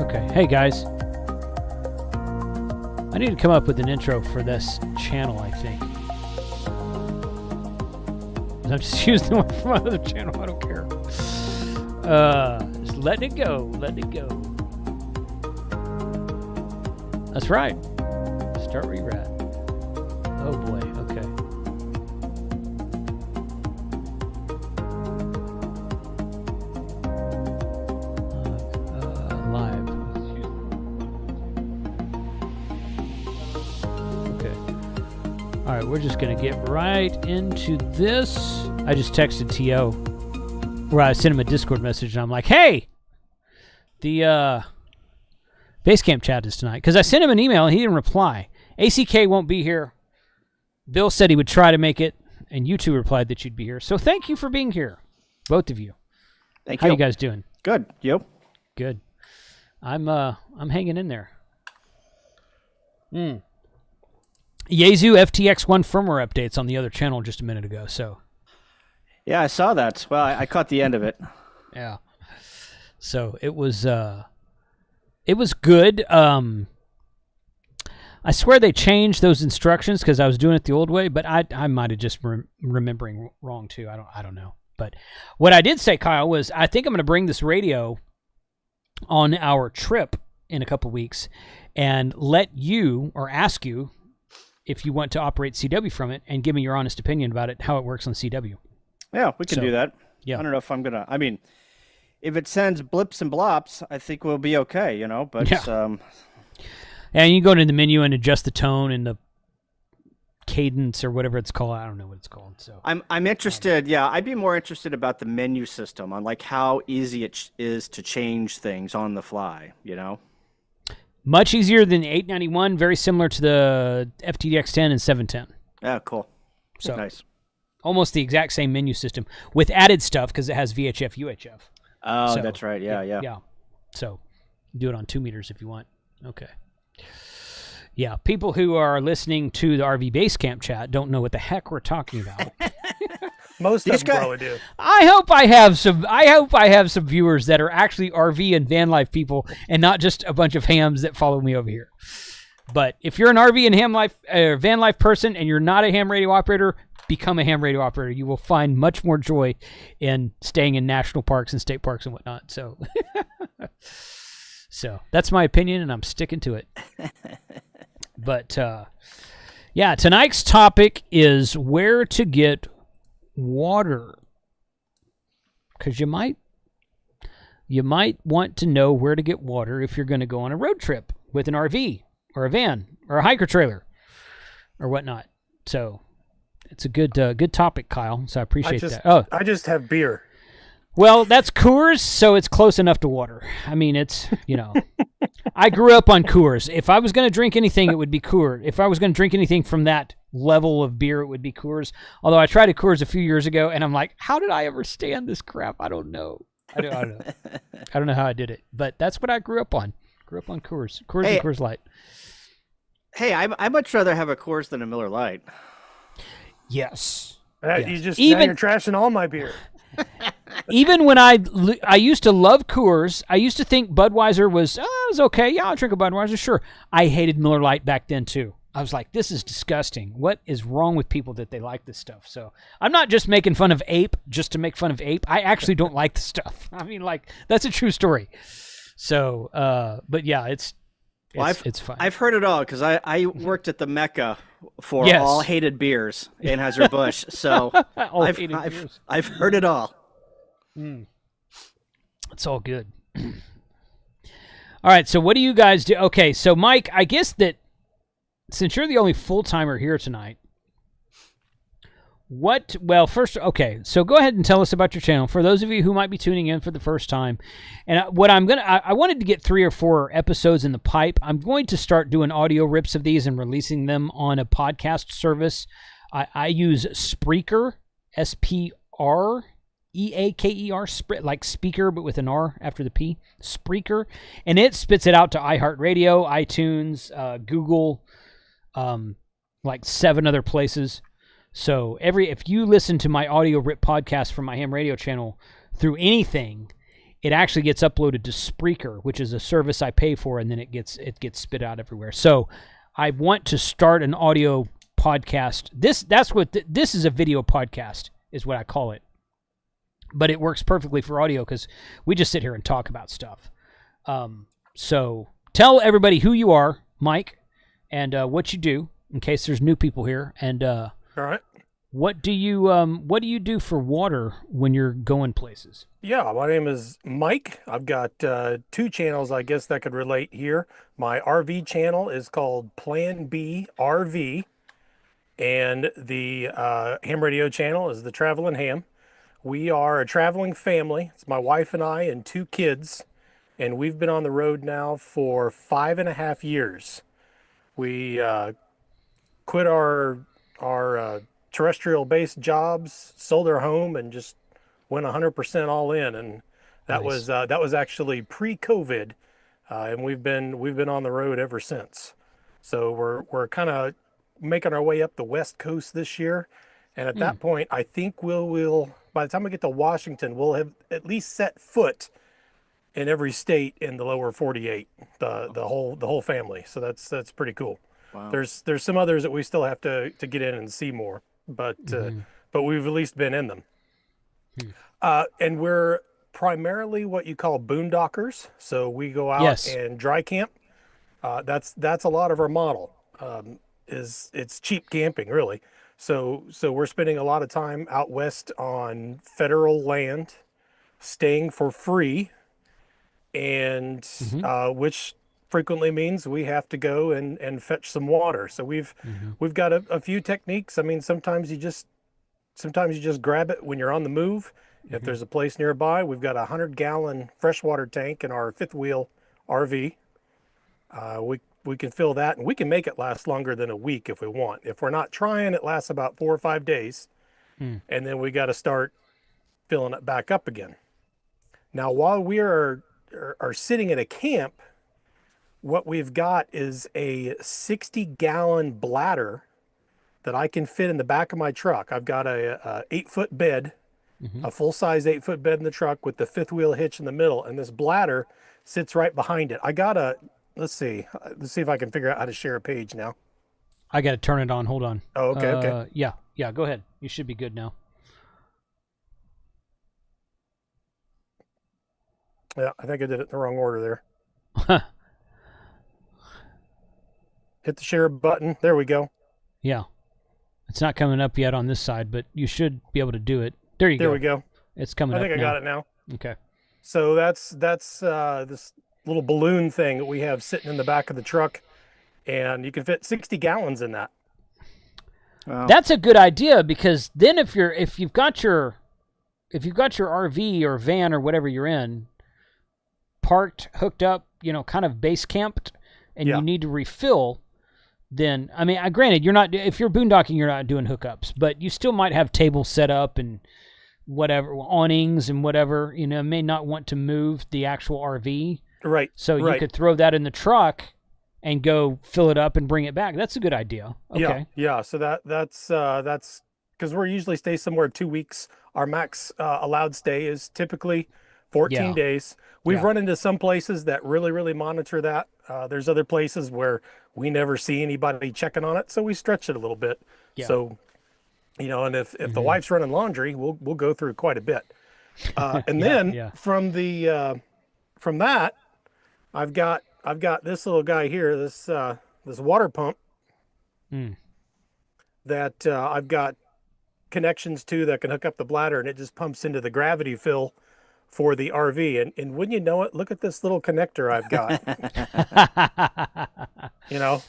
Okay. Hey, guys. I need to come up with an intro for this channel, I think. I'm just using the one from my other channel. I don't care. Just letting it go. Letting it go. That's right. Start where you're at. Oh, boy. Okay. Live. Okay. All right, we're just going to get right into this. I just texted T.O. where I sent him a Discord message, and I'm like, hey, the Basecamp Chat is tonight. Because I sent him an email, and he didn't reply. ACK won't be here. Bill said he would try to make it, and you two replied that you'd be here. So thank you for being here, both of you. Thank you. How you guys doing? Good. You? Good. I'm hanging in there. Yaesu FTX1 firmware updates on the other channel just a minute ago. So. Yeah, I saw that. Well, I caught the end of it. Yeah. So it was good. I swear they changed those instructions because I was doing it the old way, but I might have just remembering wrong too. I don't know. But what I did say, Kyle, was I think I'm going to bring this radio on our trip in a couple weeks and let you or ask you if you want to operate CW from it and give me your honest opinion about it, how it works on CW. Yeah, we can do that. Yeah. I don't know if I'm going to, I mean, if it sends blips and blops, I think we'll be okay, you know, but yeah. And you go into the menu and adjust the tone and the cadence or whatever it's called. I don't know what it's called. So I'm interested. Yeah, I'd be more interested about the menu system on like how easy it is to change things on the fly, you know? Much easier than 891, very similar to the FTDX 10 and 710. Yeah, cool. So nice. Almost the exact same menu system with added stuff because it has VHF, UHF. Oh, so, that's right. Yeah. Yeah. So do it on 2 meters if you want. Okay. Yeah, people who are listening to the RV Basecamp Chat don't know what the heck we're talking about. Most of them probably do. I hope I have some viewers that are actually RV and van life people and not just a bunch of hams that follow me over here. But if you're an RV and van life person and you're not a ham radio operator, become a ham radio operator. You will find much more joy in staying in national parks and state parks and whatnot. So, that's my opinion, and I'm sticking to it. But yeah, tonight's topic is where to get water, because you might want to know where to get water if you're going to go on a road trip with an RV or a van or a hiker trailer or whatnot. So it's a good topic, Kyle. So I appreciate that. Oh, I just have beer. Well, that's Coors, so it's close enough to water. I mean, it's, you know, I grew up on Coors. If I was going to drink anything, it would be Coors. If I was going to drink anything from that level of beer, it would be Coors. Although I tried a Coors a few years ago, and I'm like, how did I ever stand this crap? I don't know. I don't know. I don't know how I did it. But that's what I grew up on. Grew up on Coors. Coors and Coors Light. Hey, I'd much rather have a Coors than a Miller Lite. Yes. Yes. Now you're trashing all my beer. Even when I used to love Coors, I used to think Budweiser was okay. Yeah, I'll drink a Budweiser, sure. I hated Miller Lite back then too. I was like, this is disgusting. What is wrong with people that they like this stuff? So I'm not just making fun of Ape just to make fun of Ape. I actually don't like the stuff. I mean, like, that's a true story. So, but yeah, it's fine. I've heard it all because I worked at the Mecca for all hated beers, Anheuser-Busch. So I've heard it all. It's all good. All right, so what do you guys do? Okay, so Mike, I guess that since you're the only full-timer here tonight, first, okay, so go ahead and tell us about your channel for those of you who might be tuning in for the first time. And I wanted to get 3 or 4 episodes in the pipe. I'm going to start doing audio rips of these and releasing them on a podcast service. I use Spreaker, SPREAKER, like speaker, but with an R after the P, Spreaker. And it spits it out to iHeartRadio, iTunes, Google, like 7 other places. So if you listen to my audio rip podcast from my ham radio channel through anything, it actually gets uploaded to Spreaker, which is a service I pay for, and then it gets spit out everywhere. So I want to start an audio podcast. This is a video podcast, is what I call it. But it works perfectly for audio because we just sit here and talk about stuff. So tell everybody who you are, Mike, and what you do, in case there's new people here. And all right. What do you do for water when you're going places? Yeah, my name is Mike. I've got 2 channels, I guess, that could relate here. My RV channel is called Plan B RV, and the ham radio channel is the Traveling Ham. We are a traveling family. It's my wife and I and 2 kids, and we've been on the road now for 5.5 years. We quit our terrestrial-based jobs, sold our home, and just went 100% all in. And that Nice. that was actually pre-COVID, and we've been on the road ever since. So we're kind of making our way up the West Coast this year, and at that point, I think we'll by the time we get to Washington, we'll have at least set foot in every state in the lower 48, the whole family. So that's pretty cool. Wow. There's some others that we still have to get in and see more, but we've at least been in them. And we're primarily what you call boondockers. So we go out and dry camp. That's a lot of our model. It's cheap camping, really. So we're spending a lot of time out west on federal land, staying for free, and which frequently means we have to go and fetch some water. So we've got a few techniques. I mean, sometimes you just grab it when you're on the move. If there's a place nearby, we've got a 100-gallon freshwater tank in our 5th wheel RV. We can fill that, and we can make it last longer than a week if we want. If we're not trying, it lasts about 4 or 5 days, and then we got to start filling it back up again. Now, while we are sitting at a camp, what we've got is a 60-gallon bladder that I can fit in the back of my truck. I've got a 8-foot bed, a full-size 8-foot bed in the truck with the 5th wheel hitch in the middle, and this bladder sits right behind it. I got let's see if I can figure out how to share a page now. I got to turn it on. Hold on. Oh, okay, okay. Yeah, go ahead. You should be good now. Yeah, I think I did it in the wrong order there. Hit the share button. There we go. Yeah. It's not coming up yet on this side, but you should be able to do it. There you go. There we go. It's coming up I think now. I got it now. Okay. So that's this little balloon thing that we have sitting in the back of the truck, and you can fit 60 gallons in that. Wow. That's a good idea, because then if you've got your RV or van or whatever you're in parked, hooked up, kind of base camped, and you need to refill, then I mean, granted, if you're boondocking, you're not doing hookups, but you still might have tables set up and whatever, awnings and whatever, may not want to move the actual RV. Right. So you could throw that in the truck and go fill it up and bring it back. That's a good idea. Okay. Yeah. So that's because we're usually stay somewhere 2 weeks. Our max allowed stay is typically 14 days. We've run into some places that really, really monitor that. There's other places where we never see anybody checking on it, so we stretch it a little bit. Yeah. So, and if the wife's running laundry, we'll go through quite a bit. And then from that, I've got this little guy here, this water pump that I've got connections to that can hook up the bladder, and it just pumps into the gravity fill for the RV. And wouldn't you know it, look at this little connector I've got.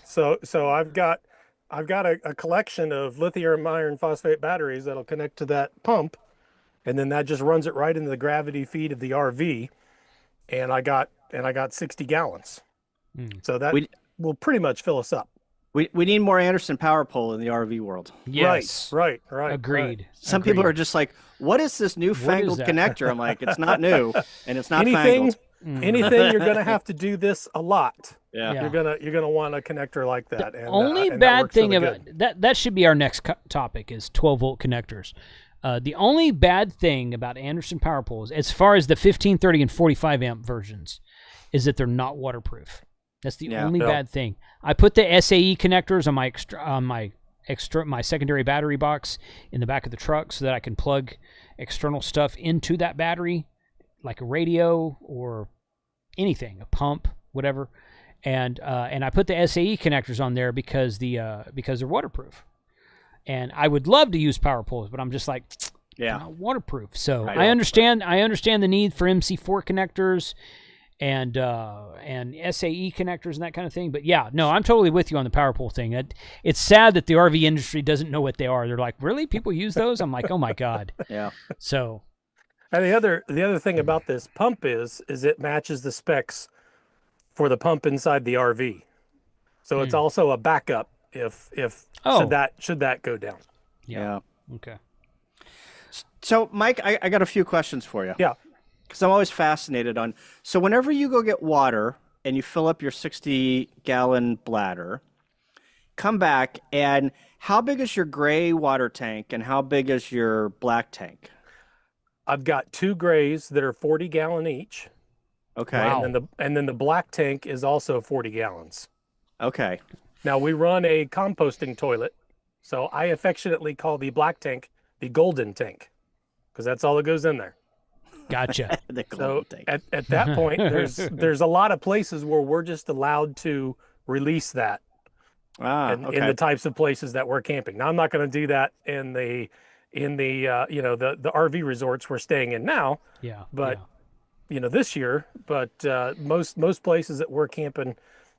So I've got a collection of lithium iron phosphate batteries that'll connect to that pump, and then that just runs it right into the gravity feed of the RV. And I got 60 gallons. So that will pretty much fill us up. We need more Anderson power pole in the RV world. Yes. Right. Agreed. Right. Some people are just like, what is this newfangled connector? I'm like, it's not new and it's not fangled. Anything you're going to have to do this a lot. Yeah. You're going to want a connector like that. The only bad thing about that should be our next topic is 12-volt connectors. The only bad thing about Anderson power pools, as far as the 15, 30, and 45 amp versions, is that they're not waterproof. That's the only bad thing. I put the SAE connectors on my secondary battery box in the back of the truck so that I can plug external stuff into that battery, like a radio or anything, a pump, whatever. And I put the SAE connectors on there because they're waterproof. And I would love to use power pools, but I'm just like, not waterproof. So I understand the need for MC4 connectors and SAE connectors and that kind of thing. But yeah, no, I'm totally with you on the power pool thing. It's sad that the RV industry doesn't know what they are. They're like, really? People use those? I'm like, oh my God. Yeah. So. And the other thing about this pump is it matches the specs for the pump inside the RV. So it's also a backup if should that go down. Yeah. Okay. So Mike, I got a few questions for you. Yeah. Because I'm always fascinated on. So whenever you go get water and you fill up your 60-gallon bladder, come back, and how big is your gray water tank and how big is your black tank? I've got 2 grays that are 40-gallon each. Okay. Wow. And then the black tank is also 40 gallons. Okay. Now we run a composting toilet, so I affectionately call the black tank the golden tank, because that's all that goes in there. Gotcha. The golden tank. At that point, there's a lot of places where we're just allowed to release that in the types of places that we're camping. Now I'm not going to do that in the the RV resorts we're staying in now. Yeah. But this year, most places that we're camping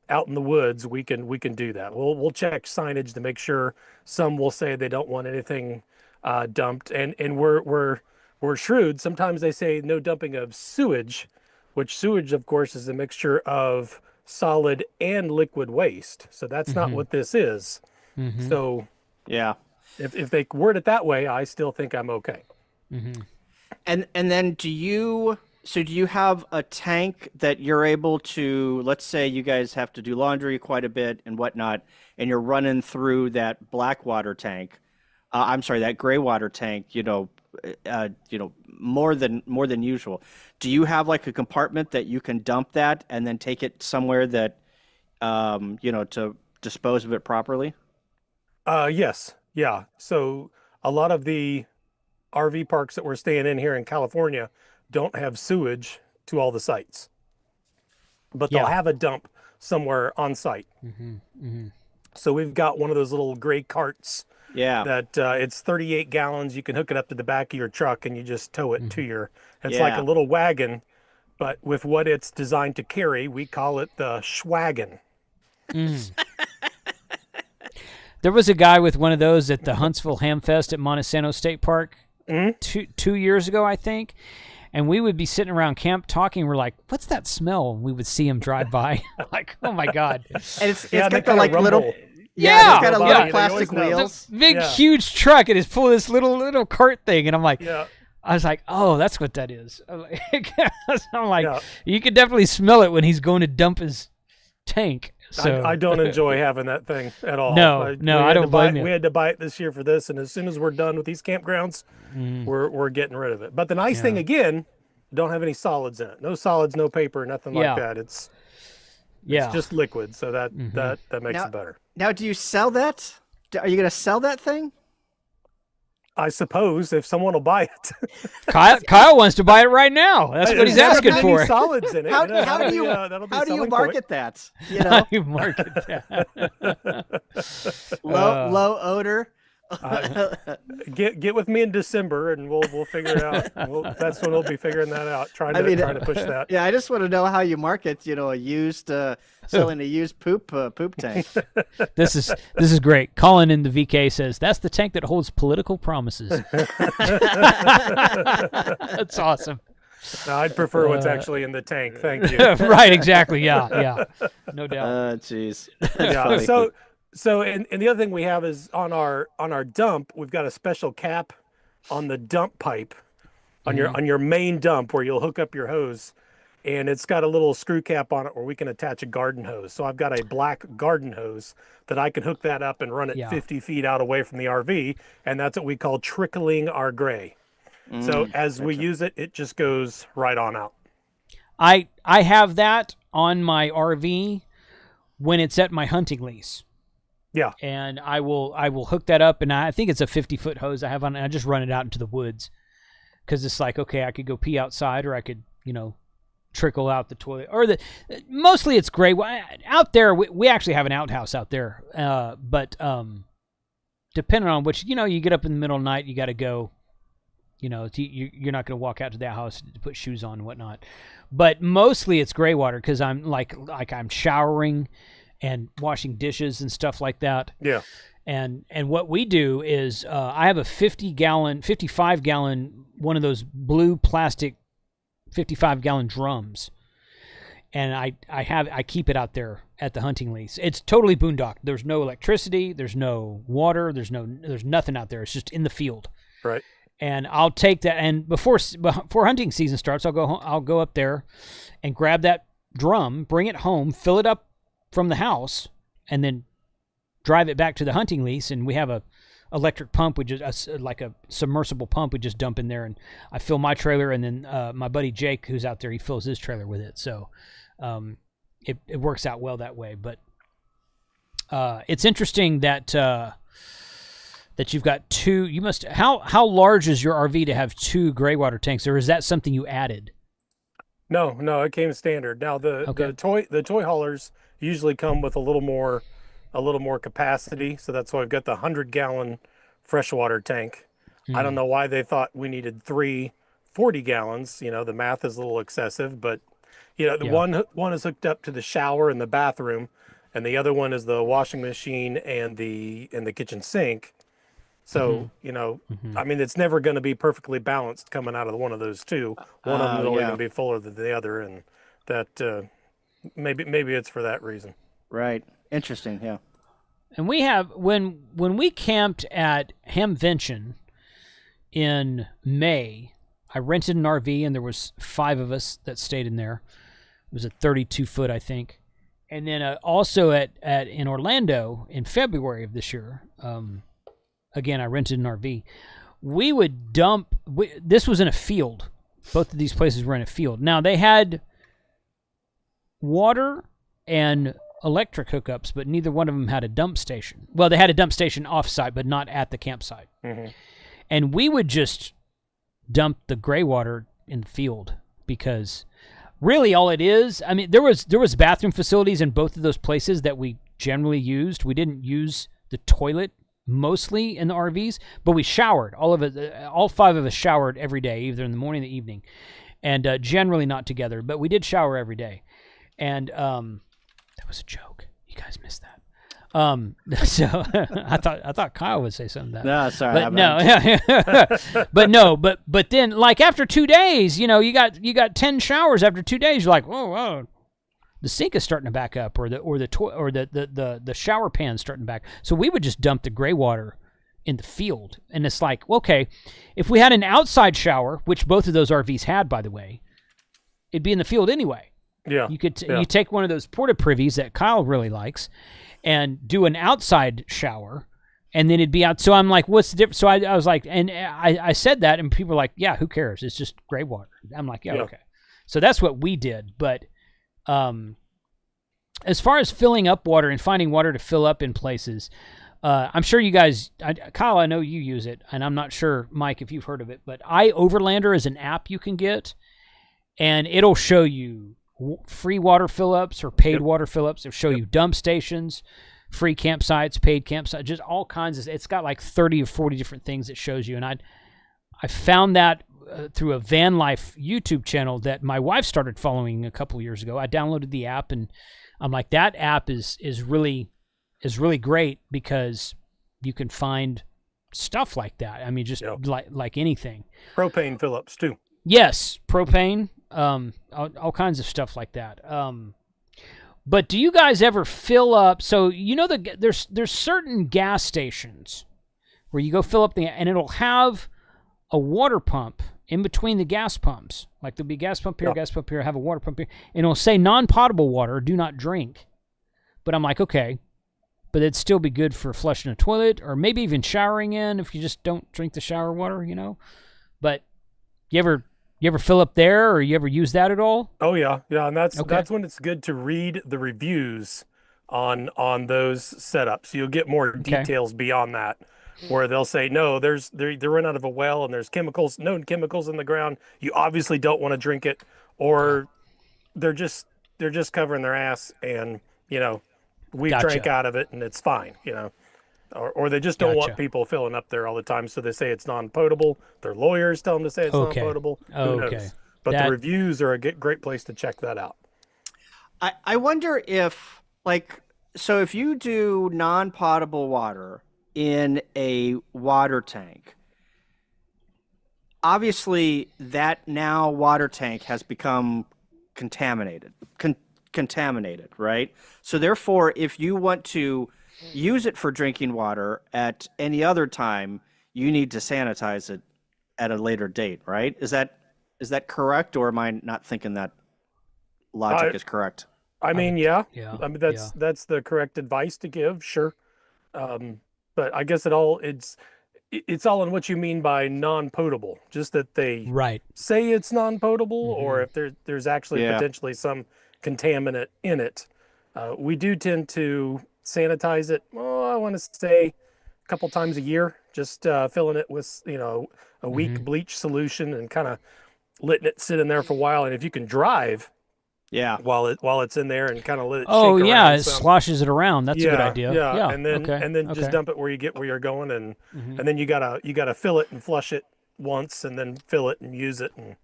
out in the woods, we can do that. We'll check signage to make sure. Some will say they don't want anything dumped, and we're shrewd. Sometimes they say no dumping of sewage, which sewage, of course, is a mixture of solid and liquid waste. So that's not what this is. Mm-hmm. So yeah, if they word it that way, I still think I'm okay. Mm-hmm. And then do you have a tank that you're able to, let's say you guys have to do laundry quite a bit and whatnot, and you're running through that black water tank, that gray water tank, more than usual. Do you have like a compartment that you can dump that and then take it somewhere that, to dispose of it properly? Yes. Yeah. So a lot of the RV parks that we're staying in here in California don't have sewage to all the sites, but they'll have a dump somewhere on site. Mm-hmm. Mm-hmm. So we've got one of those little gray carts. Yeah. That it's 38 gallons. You can hook it up to the back of your truck and you just tow it to your. It's Yeah. like a little wagon, but with what it's designed to carry, we call it the schwagon. Mm. There was a guy with one of those at the Huntsville Hamfest at Montesano State Park 2 years ago, I think. And we would be sitting around camp talking. We're like, "What's that smell?" And we would see him drive by. Like, oh my God! And it's got the rumble. little. Yeah, it's got a yeah. little They plastic always know. wheels. Big, huge truck, and it's full of this little cart thing. And I'm like, Yeah. I was like, oh, that's what that is. I'm like, you could definitely smell it when he's going to dump his tank. So I don't enjoy having that thing at all. No, I don't blame you. We had to buy it this year for this, and as soon as we're done with these campgrounds, we're getting rid of it. But the nice thing again, don't have any solids in it. No solids, no paper, nothing like that. It's just liquid, so that makes it better. Now, do you sell that? Are you going to sell that thing? I suppose if someone will buy it. Kyle wants to buy it right now. That's what he's asking for. Solids in it. How do you market that? How do you market that? Low odor. Get with me in December and we'll figure it out. That's when we'll be figuring that out. Trying to push that. Yeah, I just want to know how you market. A used selling a used poop tank. This is great. Colin in the VK says that's the tank that holds political promises. That's awesome. No, I'd prefer what's actually in the tank. Thank you. Right. Exactly. Yeah. No doubt. Jeez. Yeah. So and the other thing we have is on our dump, we've got a special cap on the dump pipe on your main dump where you'll hook up your hose. and it's got a little screw cap on it where we can attach a garden hose. So I've got a black garden hose that I can hook that up and run it 50 feet out away from the RV, and that's what we call trickling our gray. So as we use it, it just goes right on out. I have that on my RV when it's at my hunting lease. Yeah. And I will hook that up, and I think it's a 50-foot hose I have on it. I just run it out into the woods because it's like, okay, I could go pee outside, or I could, trickle out the toilet, or mostly it's gray out there. We actually have an outhouse out there, but depending on which, you get up in the middle of the night, you got to go, you're not going to walk out to that house to put shoes on and whatnot, but mostly it's Graywater because I'm like I'm showering and washing dishes and stuff like that. Yeah. And what we do is I have a 55-gallon, one of those blue plastic 55-gallon drums, and I keep it out there at the hunting lease. It's totally boondock. There's no electricity, there's no water, there's nothing out there. It's just in the field. Right. And I'll take that, and before hunting season starts, I'll go up there and grab that drum, bring it home, fill it up from the house, and then drive it back to the hunting lease. And we have a electric pump, like a submersible pump we just dump in there, and I fill my trailer, and then my buddy Jake, who's out there, he fills his trailer with it. So it works out well that way. But it's interesting that you've got two. You must how large is your RV to have two Graywater tanks, or is that something you added? No, it came standard. Now the toy haulers usually come with a little more capacity, so that's why I've got the 100-gallon freshwater tank. I don't know why they thought we needed 3 40 gallons. The math is a little excessive, but one is hooked up to the shower and the bathroom, and the other one is the washing machine and the kitchen sink. So I mean, it's never going to be perfectly balanced coming out of one of those two. One of them is always going to be fuller than the other, and that maybe it's for that reason. Right. Interesting, yeah. And we have when we camped at Hamvention in May, I rented an RV, and there was 5 of us that stayed in there. It was a 32-foot, I think. And then also in Orlando in February of this year, again, I rented an RV. We would this was in a field. Both of these places were in a field. Now, they had water and electric hookups, but neither one of them had a dump station. Well, they had a dump station off-site, but not at the campsite. And we would just dump the Graywater in the field, because really all it is, I mean, there was bathroom facilities in both of those places that we generally used. We didn't use the toilet mostly in the RVs, but we showered. All 5 of us showered every day, either in the morning or the evening, and generally not together, but we did shower every day. And that was a joke. You guys missed that. So I thought Kyle would say something to that. No, sorry. But then, like, after 2 days, you got 10 showers after 2 days. You're like, whoa, the sink is starting to back up, or the shower pan's starting to back. So we would just dump the Graywater in the field, and it's like, okay, if we had an outside shower, which both of those RVs had, by the way, it'd be in the field anyway. Yeah. You could you take one of those porta privies that Kyle really likes and do an outside shower, and then it'd be out. So I'm like, what's the difference? So I was like, and I said that, and people were like, yeah, who cares? It's just Graywater. I'm like, yeah, okay. So that's what we did. But as far as filling up water and finding water to fill up in places, I'm sure you guys, Kyle, I know you use it, and I'm not sure, Mike, if you've heard of it, but iOverlander is an app you can get, and it'll show you free water fill-ups or paid water fill-ups. It'll show you dump stations, free campsites, paid campsites, just all kinds of. It's got like 30 or 40 different things it shows you, and I found that through a van life YouTube channel that my wife started following a couple of years ago. I downloaded the app, and I'm like, that app is really great, because you can find stuff like that. I mean, just like anything. Propane fill-ups too. Yes, propane. All kinds of stuff like that. But do you guys ever fill up? So there's certain gas stations where you go fill up and it'll have a water pump in between the gas pumps. Like there'll be gas pump here, gas pump here, have a water pump here, and it'll say non-potable water, do not drink. But I'm like, okay, but it'd still be good for flushing a toilet or maybe even showering in if you just don't drink the shower water, you know. But you ever fill up there, or you ever use that at all? Oh yeah, and that's when it's good to read the reviews on those setups. You'll get more details beyond that, where they'll say, no, they run out of a well and there's known chemicals in the ground. You obviously don't want to drink it, or they're just covering their ass, and we drank out of it and it's fine, or they just don't want people filling up there all the time, so they say it's non-potable. Their lawyers tell them to say it's non-potable. Who knows? But the reviews are a great place to check that out. I wonder if, so if you do non-potable water in a water tank, obviously that now water tank has become contaminated, right? So therefore, if you want to use it for drinking water at any other time, you need to sanitize it at a later date, right? Is that correct, or am I not thinking that logic is correct? I mean, yeah. I mean, that's the correct advice to give, sure. But I guess it's all in what you mean by non-potable. Just that they say it's non-potable, or if there's actually potentially some contaminant in it. We do tend to sanitize it. I want to say a couple times a year, just filling it with a weak bleach solution and kind of letting it sit in there for a while. And if you can drive, while it's in there, and kind of let it shake around it sloshes it around. That's a good idea. Yeah. And then just dump it where you're going, and then you gotta fill it and flush it once, and then fill it and use it. And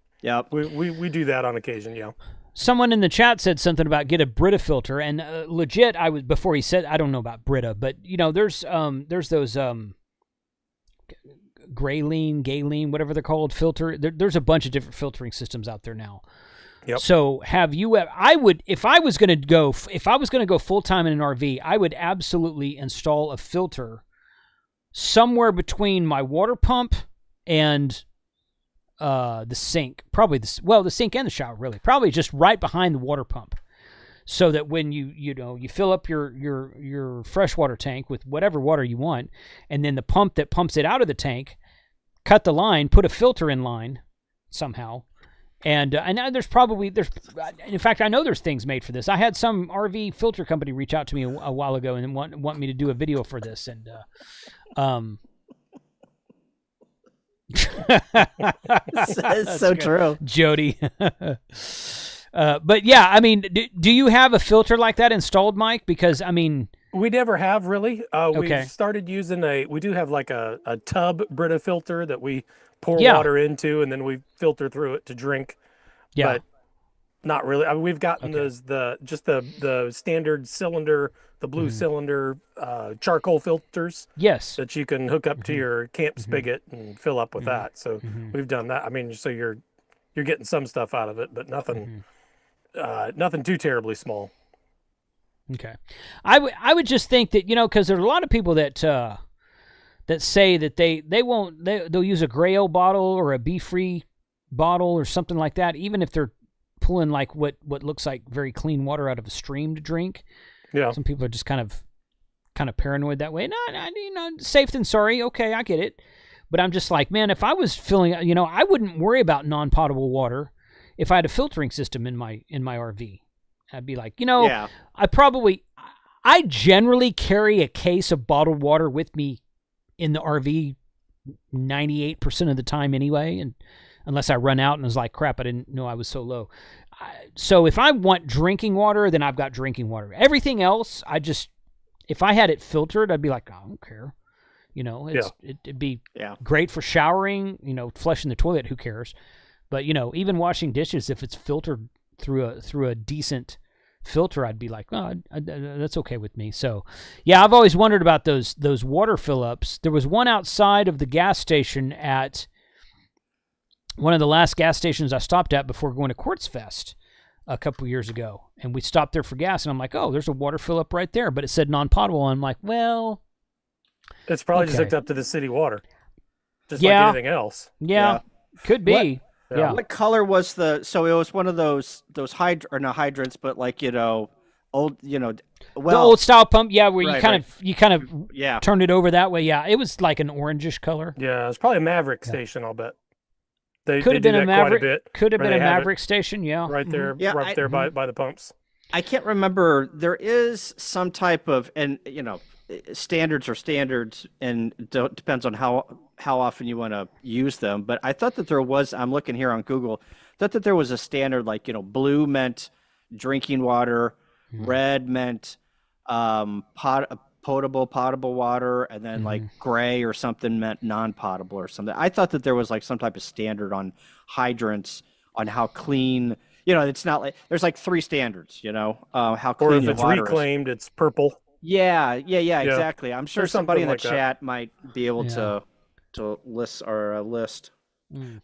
we do that on occasion. Yeah. Someone in the chat said something about get a Britta filter, and legit, before he said, I don't know about Britta, but there's those Gayleen, whatever they're called, filter. There's a bunch of different filtering systems out there now. Yep. So have you? If I was going to go full time in an RV, I would absolutely install a filter somewhere between my water pump and the sink. Probably the sink and the shower, really. Probably just right behind the water pump, so that when you fill up your freshwater tank with whatever water you want, and then the pump that pumps it out of the tank, cut the line, put a filter in line somehow. And there's in fact, I know there's things made for this. I had some RV filter company reach out to me a while ago and want me to do a video for this. And it's so true, Jody. But yeah, I mean, do you have a filter like that installed, Mike? Because I mean, we never have really. We started using we do have like a tub Brita filter that we pour water into, and then we filter through it to drink. Yeah. But not really. I mean, we've gotten the standard cylinder, the blue cylinder charcoal filters. Yes. That you can hook up to your camp spigot and fill up with that. So we've done that. I mean, so you're getting some stuff out of it, but nothing nothing too terribly small. Okay. I would just think that, because there's a lot of people that say that they'll use a gray ale bottle or a bee-free bottle or something like that, even if they're pulling like what looks like very clean water out of a stream to drink. Yeah. Some people are just kind of paranoid that way. No, safe than sorry. Okay, I get it. But I'm just like, man, if I was filling, I wouldn't worry about non-potable water if I had a filtering system in my RV. I'd be like, I generally carry a case of bottled water with me in the RV 98% of the time anyway, and unless I run out and was like, crap, I didn't know I was so low. So if I want drinking water, then I've got drinking water. Everything else, if I had it filtered, I'd be like, I don't care. It'd be great for showering, flushing the toilet, who cares? But, even washing dishes, if it's filtered through a decent filter, I'd be like, oh, that's okay with me. So, yeah, I've always wondered about those water fill-ups. There was one outside of the gas station at one of the last gas stations I stopped at before going to Quartz Fest a couple years ago. And we stopped there for gas, and I'm like, oh, there's a water fill-up right there. But it said non-potable, and I'm like, well... It's probably just hooked up to the city water, just like anything else. Yeah. Could be. Yeah. What color was so it was one of those not hydrants, but like, old, The old style pump, yeah, where you kind of turned it over that way. Yeah, it was like an orangish color. Yeah, it's probably a Maverick station, I'll bet. Could have been a Maverick. Could have been a Maverick station, yeah. Right there, by the pumps. I can't remember. There is some type of, and standards are standards, and depends on how often you want to use them. But I thought that there was. I'm looking here on Google. Thought that there was a standard, like blue meant drinking water, red meant potable water, and then like gray or something meant non-potable or something. I thought that there was like some type of standard on hydrants on how clean. It's not like there's like 3 standards. How clean or if your it's water reclaimed, is. it's purple. Yeah, exactly. I'm sure somebody in the like chat might be able to list or list.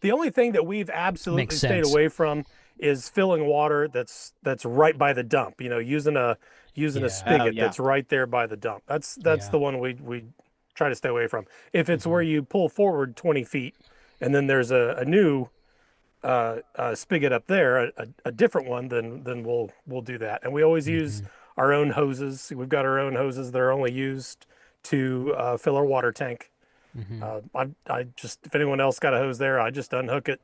The only thing that we've absolutely stayed away from is filling water that's right by the dump. Using a spigot that's right there by the dump. That's the one we try to stay away from. If it's where you pull forward 20 feet and then there's a new spigot up there, a different one, then we'll do that. And we always use our own hoses. We've got our own hoses that are only used to fill our water tank. I just, if anyone else got a hose there, I just unhook it,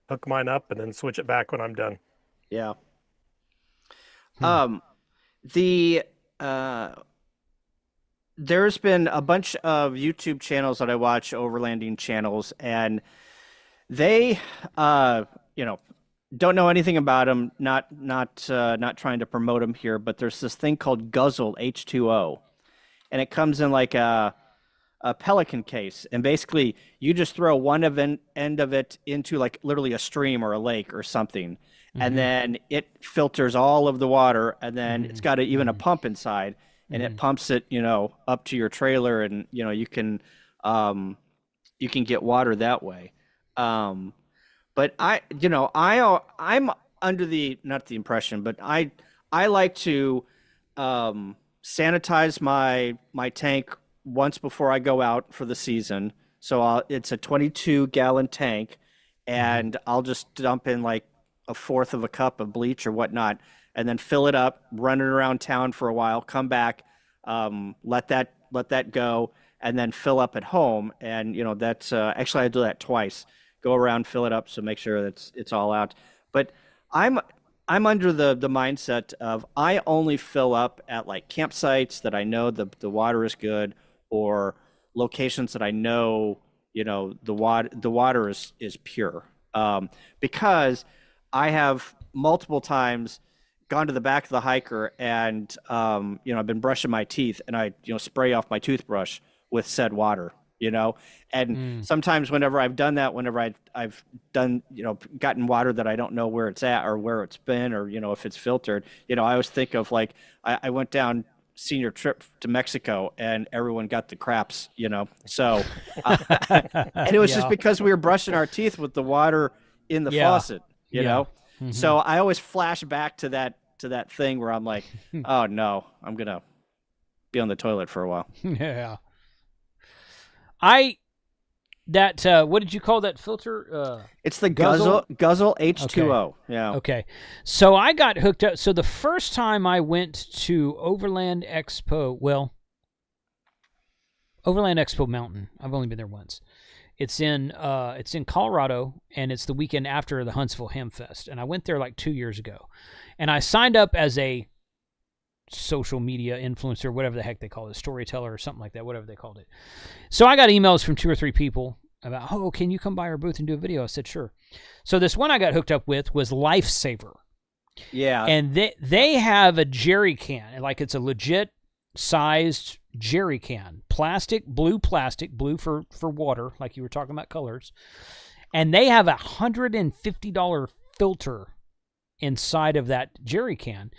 hook mine up, and then switch it back when I'm done. Yeah. There's been a bunch of YouTube channels that I watch, overlanding channels, and they, don't know anything about them. Not trying to promote them here, but there's this thing called Guzzle H2O, and it comes in like a Pelican case, and basically you just throw one end of it into like literally a stream or a lake or something, and then it filters all of the water, and then it's got even a pump inside, and it pumps it, up to your trailer, and you can get water that way. But I'm under not the impression, but I like to sanitize my tank once before I go out for the season. So it's a 22-gallon tank, and I'll just dump in like a fourth of a cup of bleach or whatnot, and then fill it up, run it around town for a while, come back, let that go, and then fill up at home. And that's actually I do that twice. Go around, fill it up, so make sure that it's all out. But I'm under the mindset of I only fill up at like campsites that I know the water is good, or locations that I know the water is pure. Because I have multiple times gone to the back of the hiker, and I've been brushing my teeth, and I spray off my toothbrush with said water. And sometimes whenever I've done that, whenever I've done, gotten water that I don't know where it's at or where it's been, or, if it's filtered, I always think of like, I went down senior trip to Mexico and everyone got the craps, so, and it was just because we were brushing our teeth with the water in the faucet, know? So I always flash back to that thing where I'm like, oh no, I'm going to be on the toilet for a while. Yeah. What did you call that filter? It's the Guzzle H2O. Okay. Yeah. Okay. So I got hooked up. So the first time I went to Overland Expo Mountain. I've only been there once. It's in Colorado, and it's the weekend after the Huntsville Ham Fest. And I went there like 2 years ago, and I signed up as a social media influencer, whatever the heck they call it, storyteller or something like that, whatever they called it. So I got emails from 2 or 3 people about, oh, can you come by our booth and do a video? I said, sure. So this one I got hooked up with was Lifesaver. Yeah. And they have a jerry can, like it's a legit sized jerry can, blue for water, like you were talking about colors. And they have $150 filter inside of that jerry can,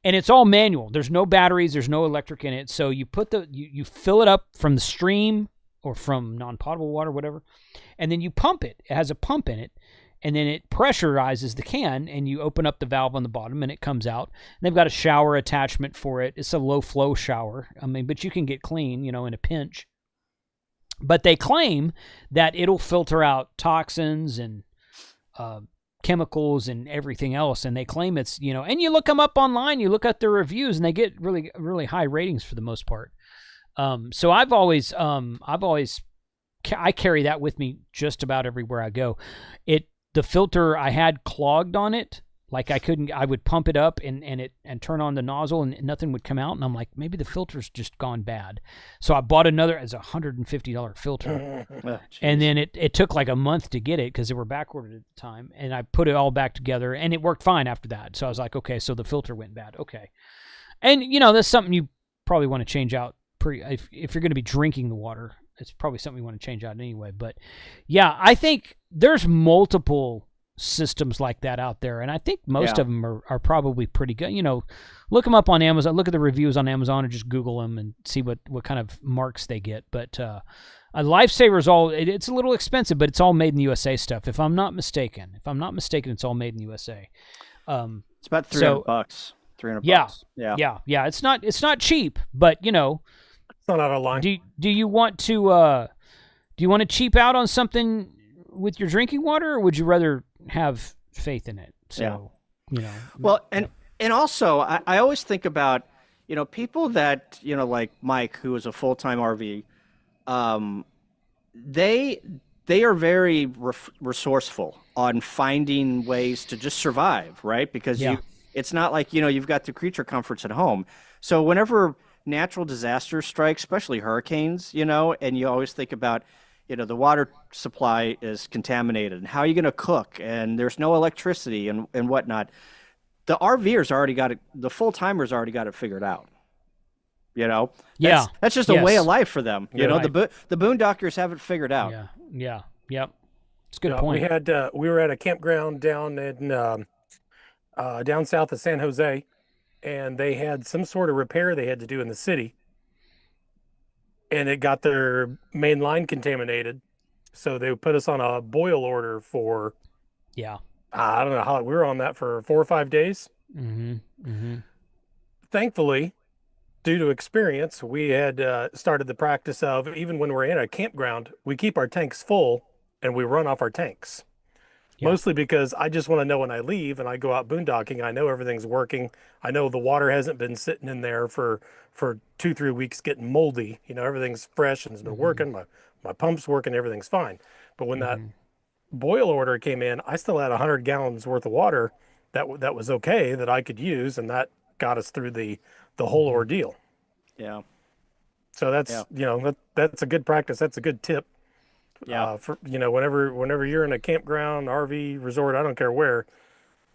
and it's all manual. There's no batteries, there's no electric in it. So you put you fill it up from the stream or from non-potable water, whatever, and then you pump it. It has a pump in it, and then it pressurizes the can, and you open up the valve on the bottom, and it comes out. And they've got a shower attachment for it. It's a low flow shower. I mean, but you can get clean, in a pinch. But they claim that it'll filter out toxins and chemicals and everything else, and they claim it's, and you look them up online, you look at their reviews, and they get really, really high ratings for the most part. So I carry that with me just about everywhere I go. The filter I had clogged on it. Like I would pump it up and turn on the nozzle and nothing would come out. And I'm like, maybe the filter's just gone bad. So I bought another as $150 filter. Oh, and then it took like a month to get it because they were backordered at the time. And I put it all back together and it worked fine after that. So I was like, okay, so the filter went bad. Okay. And that's something you probably want to change out if you're going to be drinking the water. It's probably something you want to change out anyway. But yeah, I think there's multiple systems like that out there, and I think most of them are probably pretty good. Look them up on Amazon, look at the reviews on Amazon, or just Google them and see what kind of marks they get. But a Lifesaver it's a little expensive, but it's all made in the USA stuff, if I'm not mistaken. It's all made in the USA. It's about $300. $300. Yeah. It's not cheap, but it's not out of line. Do you want to cheap out on something with your drinking water, or would you rather have faith in it? So, Well, and also I always think about, people that, like Mike, who is a full-time RV, they are very resourceful on finding ways to just survive, right? Because it's not like, you've got the creature comforts at home. So whenever natural disasters strike, especially hurricanes, and you always think about, the water supply is contaminated, and how are you going to cook? And there's no electricity and whatnot. The RVers already got it. The full-timers already got it figured out. That's just a way of life for them. Right. The boondockers have it figured out. Yep. It's a good point. We were at a campground down in down south of San Jose, and they had some sort of repair they had to do in the city. And it got their main line contaminated. So they put us on a boil order for, I don't know how, we were on that for 4 or 5 days. Thankfully, due to experience, we had started the practice of, even when we're in a campground, we keep our tanks full and we run off our tanks. Mostly because I just want to know when I leave and I go out boondocking, I know everything's working. I know the water hasn't been sitting in there for 2-3 weeks getting moldy. Everything's fresh and it's been working. My pump's working, everything's fine. But when that boil order came in, I still had 100 gallons worth of water that was okay, that I could use, and that got us through the whole ordeal. Yeah. So that's that's a good practice. That's a good tip. For whenever you're in a campground, RV resort, I don't care where,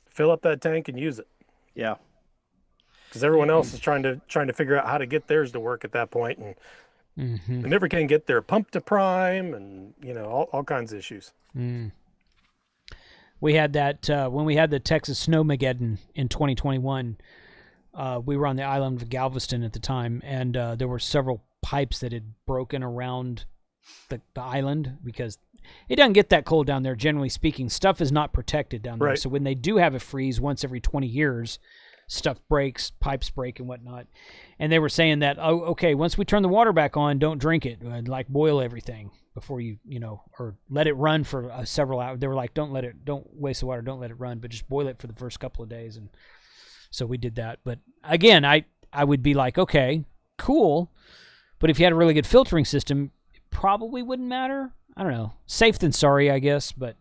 fill up that tank and use it. Yeah. Because everyone else is trying to figure out how to get theirs to work at that point, and they never can get their pump to prime, and all kinds of issues. We had that when we had the Texas Snowmageddon in 2021. We were on the island of Galveston at the time, and there were several pipes that had broken around the island, because it doesn't get that cold down there, generally speaking. Stuff is not protected down there. So when they do have a freeze once every 20 years, stuff breaks, pipes break and whatnot. And they were saying that, once we turn the water back on, don't drink it. Like, boil everything before or let it run for several hours. They were like, don't waste the water, don't let it run, but just boil it for the first couple of days. And so we did that. But again, I would be like, okay, cool. But if you had a really good filtering system, probably wouldn't matter. I don't know. Safe than sorry, I guess, but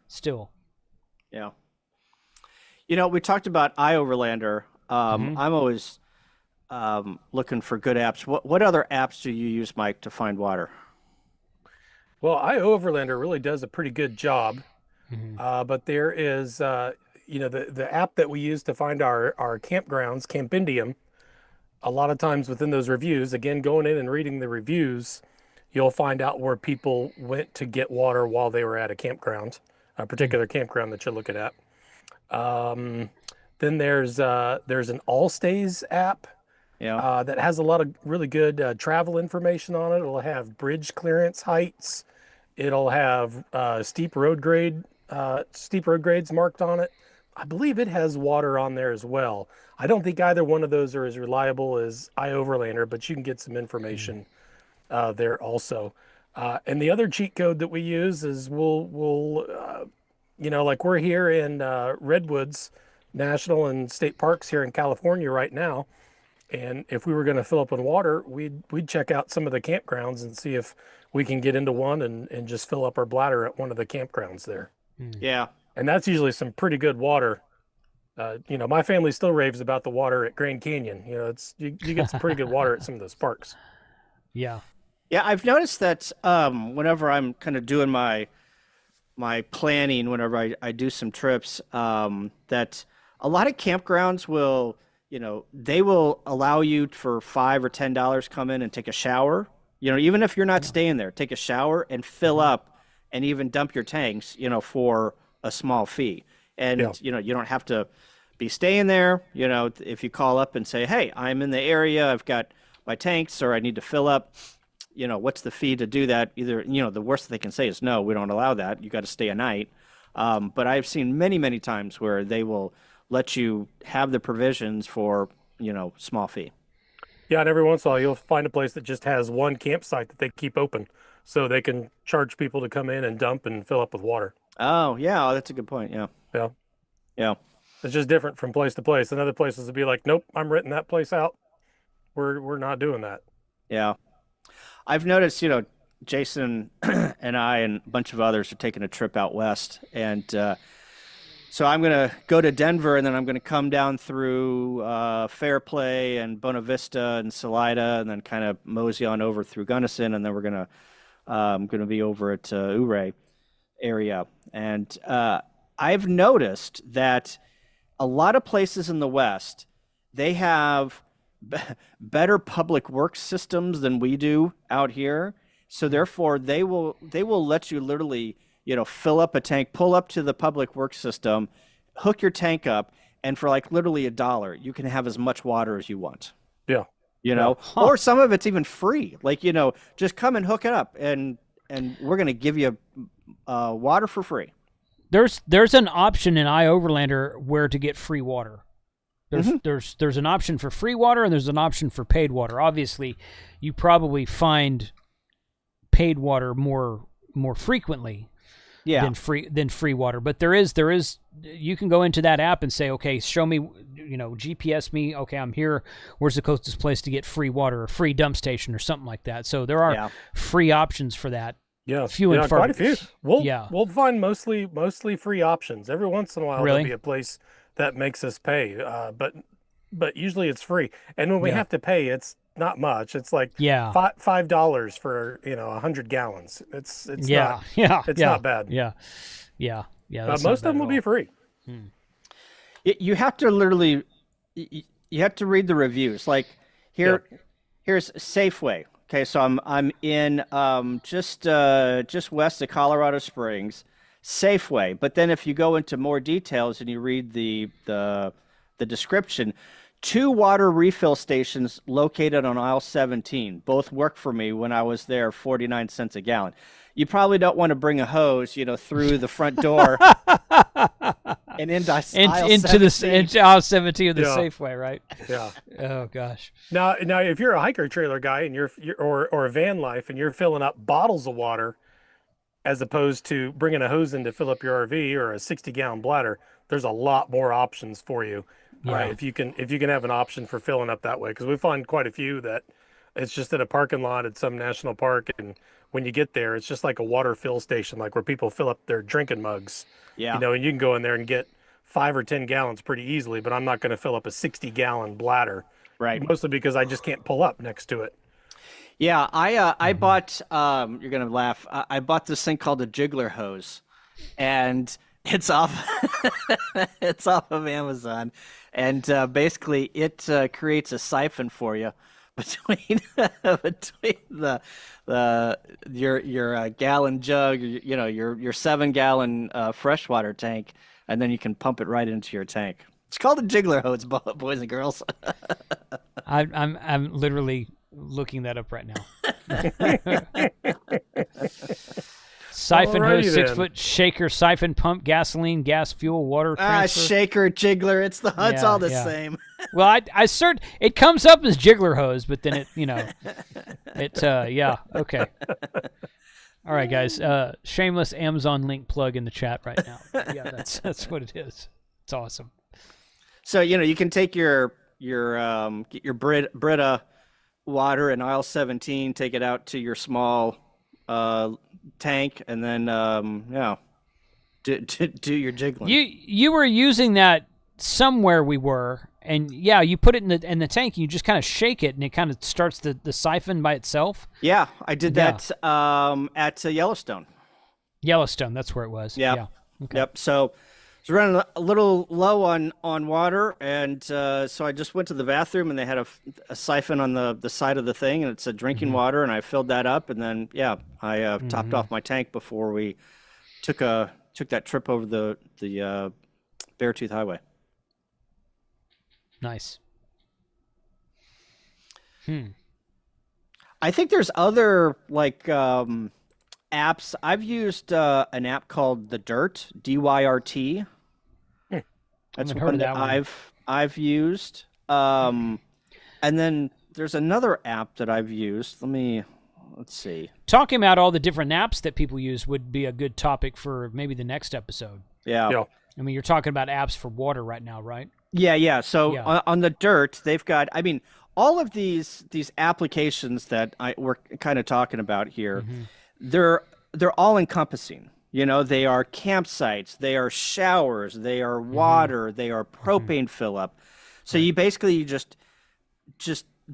still. Yeah. We talked about iOverlander. I'm always looking for good apps. What other apps do you use, Mike, to find water? Well, iOverlander really does a pretty good job. But there is, the app that we use to find our campgrounds, Campendium, a lot of times within those reviews, again, going in and reading the reviews, you'll find out where people went to get water while they were at a campground, a particular campground that you're looking at. Then there's an All Stays app that has a lot of really good travel information on it. It'll have bridge clearance heights. It'll have steep road grades marked on it. I believe it has water on there as well. I don't think either one of those are as reliable as iOverlander, but you can get some information there also. And the other cheat code that we use is we'll like we're here in Redwoods National and State Parks here in California right now. And if we were going to fill up with water, we'd check out some of the campgrounds and see if we can get into one and just fill up our bladder at one of the campgrounds there. Yeah. And that's usually some pretty good water. My family still raves about the water at Grand Canyon. You get some pretty good water at some of those parks. Yeah. Yeah, I've noticed that whenever I'm kind of doing my planning, whenever I do some trips, that a lot of campgrounds will, they will allow you for $5 or $10 come in and take a shower. Even if you're not staying there, take a shower and fill up and even dump your tanks, for a small fee. And, you don't have to be staying there. If you call up and say, hey, I'm in the area, I've got my tanks or I need to fill up, what's the fee to do that? Either, the worst they can say is, no, we don't allow that. You got to stay a night. But I've seen many, many times where they will let you have the provisions for, small fee. Yeah, and every once in a while you'll find a place that just has one campsite that they keep open so they can charge people to come in and dump and fill up with water. Oh, yeah, that's a good point. Yeah. Yeah. Yeah. It's just different from place to place. And other places would be like, nope, I'm renting that place out. We're not doing that. Yeah. I've noticed, Jason and I and a bunch of others are taking a trip out west. And so I'm going to go to Denver and then I'm going to come down through Fairplay and Buena Vista and Salida and then kind of mosey on over through Gunnison. And then we're going to be over at Ouray area. And I've noticed that a lot of places in the West, they have better public works systems than we do out here. So therefore they will let you literally, fill up a tank, pull up to the public works system, hook your tank up, and for like literally $1, you can have as much water as you want. Yeah. Or some of it's even free. Like, just come and hook it up and we're going to give you water for free. There's an option in iOverlander where to get free water. There's an option for free water and there's an option for paid water. Obviously, you probably find paid water more frequently than free water. But there is you can go into that app and say, okay, show me, GPS me. Okay, I'm here. Where's the closest place to get free water or free dump station or something like that? So there are free options for that. Yeah, quite a few. We'll find mostly free options. Every once in a while there'll be a place that makes us pay, but usually it's free. And when we have to pay, it's not much. It's like $5 for 100 gallons. It's not bad. Yeah. Most of them will be free. You have to literally you have to read the reviews. Like here's Safeway. Okay, so I'm in just west of Colorado Springs, Safeway. But then if you go into more details and you read the description, 2 water refill stations located on aisle 17. Both worked for me when I was there, 49 cents a gallon. You probably don't want to bring a hose, through the front door and into aisle 17. Into aisle 17 of the Safeway, right? Yeah. Oh gosh. Now, if you're a hiker trailer guy and you're or van life and you're filling up bottles of water, as opposed to bringing a hose in to fill up your RV or a 60-gallon bladder, there's a lot more options for you. If you can have an option for filling up that way, because we find quite a few that it's just at a parking lot at some national park, and when you get there, it's just like a water fill station, like where people fill up their drinking mugs. Yeah. And you can go in there and get 5 or 10 gallons pretty easily, but I'm not going to fill up a 60-gallon bladder. Right. Mostly because I just can't pull up next to it. Yeah, I bought. You're gonna laugh. I bought this thing called a jiggler hose, and it's off. It's off of Amazon, and basically it creates a siphon for you between your gallon jug, your 7-gallon freshwater tank, and then you can pump it right into your tank. It's called a jiggler hose, boys and girls. I'm literally looking that up right now. Siphon hose, 6-foot shaker, siphon pump, gasoline, gas, fuel, water transfer. Shaker, jiggler, it's all the same. Well, I it comes up as jiggler hose, but then it, okay. All right, guys. Shameless Amazon link plug in the chat right now. Yeah, that's what it is. It's awesome. So you can take your Brita water in aisle 17, take it out to your small tank, and then do your jiggling. You were using that somewhere we were, and yeah, you put it in the tank. And you just kind of shake it, and it kind of starts the siphon by itself. Yeah, I did that at Yellowstone. Yellowstone, that's where it was. Yep. Yeah. Okay. Yep. So I was running a little low on water, and so I just went to the bathroom, and they had a siphon on the side of the thing, and it said drinking water, and I filled that up, and then I topped off my tank before we took that trip over the Beartooth Highway. Nice. I think there's other apps. I've used an app called The Dirt, DYRT. That's one that I've used. And then there's another app that I've used. Let's see. Talking about all the different apps that people use would be a good topic for maybe the next episode. Yeah. I mean, you're talking about apps for water right now, right? Yeah. So on The Dirt, they've got, all of these applications that we're kind of talking about here, they're all encompassing. They are campsites, they are showers, they are water, they are propane fill up. So you basically just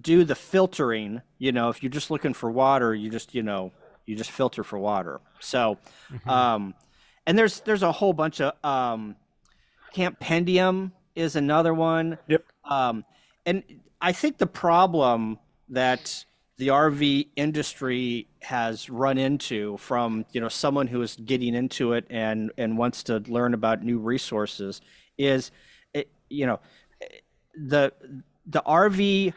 do the filtering. If you're just looking for water, you just filter for water. So and there's a whole bunch of Campendium is another one. Yep. And I think the problem that the RV industry has run into from someone who is getting into it and wants to learn about new resources is the RV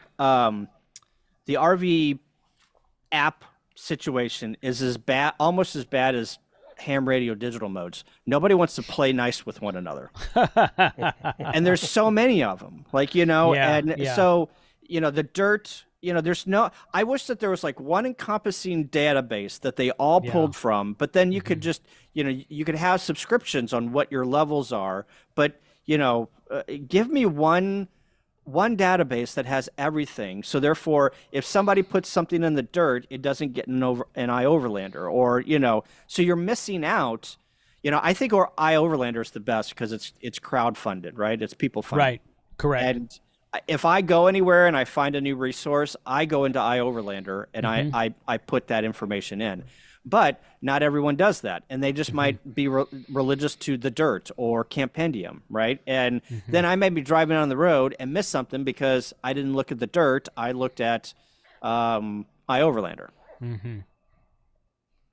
app situation is almost as bad as ham radio digital modes. Nobody wants to play nice with one another. And there's so many of them, so The Dirt, there's I wish that there was one encompassing database that they all pulled from, but then you could just, you could have subscriptions on what your levels are, but give me one database that has everything. So therefore, if somebody puts something in The Dirt, it doesn't get an iOverlander, or so you're missing out. I think iOverlander is the best because it's crowdfunded, right? It's people funded. Right. Correct. And if I go anywhere and I find a new resource, I go into iOverlander and I put that information in. But not everyone does that, and they just might be religious to The Dirt or Campendium, right? And then I may be driving on the road and miss something because I didn't look at The Dirt. I looked at iOverlander.